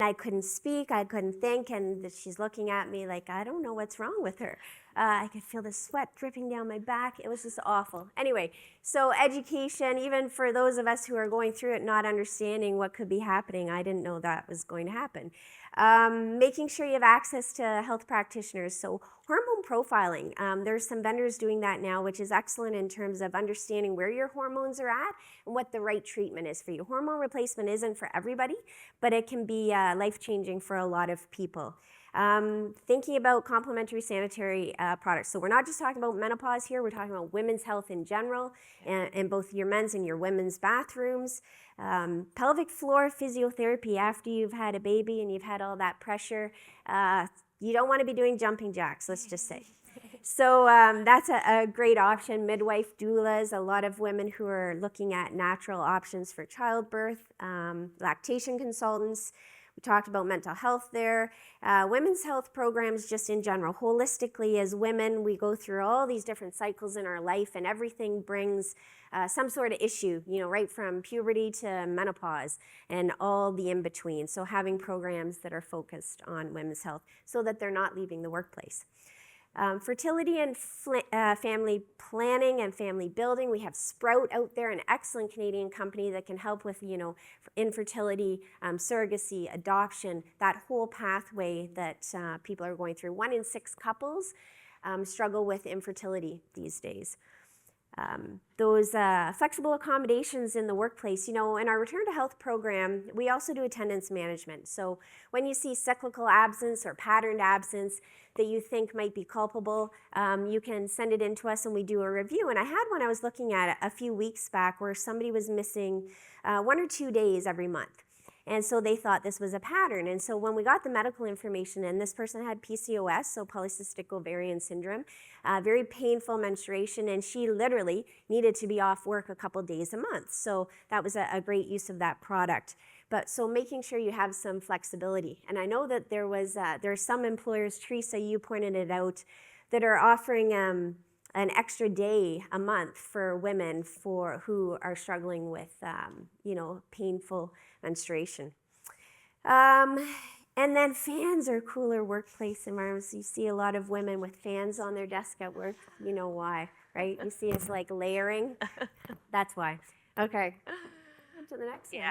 I couldn't speak, I couldn't think, and she's looking at me like, I don't know what's wrong with her. I could feel the sweat dripping down my back. It was just awful. Anyway, so education, even for those of us who are going through it, not understanding what could be happening, I didn't know that was going to happen. Making sure you have access to health practitioners. So hormone profiling, there's some vendors doing that now, which is excellent in terms of understanding where your hormones are at and what the right treatment is for you. Hormone replacement isn't for everybody, but it can be life-changing for a lot of people. Thinking about complementary sanitary products. So we're not just talking about menopause here, we're talking about women's health in general, and both your men's and your women's bathrooms. Pelvic floor physiotherapy after you've had a baby and you've had all that pressure. You don't want to be doing jumping jacks, let's just say. So that's a great option. Midwife doulas, a lot of women who are looking at natural options for childbirth, lactation consultants. We talked about mental health there. Women's health programs just in general. Holistically, as women, we go through all these different cycles in our life, and everything brings some sort of issue, right from puberty to menopause and all the in-between. So having programs that are focused on women's health so that they're not leaving the workplace. Fertility and family planning and family building. We have Sprout out there, an excellent Canadian company that can help with, infertility, surrogacy, adoption, that whole pathway that people are going through. 1 in 6 couples struggle with infertility these days. Those flexible accommodations in the workplace, in our Return to Health program, we also do attendance management. So when you see cyclical absence or patterned absence that you think might be culpable, you can send it in to us and we do a review. And I had one I was looking at a few weeks back where somebody was missing 1 or 2 days every month. And so they thought this was a pattern. And so when we got the medical information, and this person had PCOS, so polycystic ovarian syndrome, very painful menstruation, and she literally needed to be off work a couple days a month. So that was a great use of that product. But so making sure you have some flexibility. And I know that there are some employers, Teresa, you pointed it out, that are offering an extra day a month for women who are struggling with, painful menstruation. And then fans are cooler workplace environments. You see a lot of women with fans on their desk at work. You know why, right? You see it's like layering. That's why. Okay. To the next one. Yeah.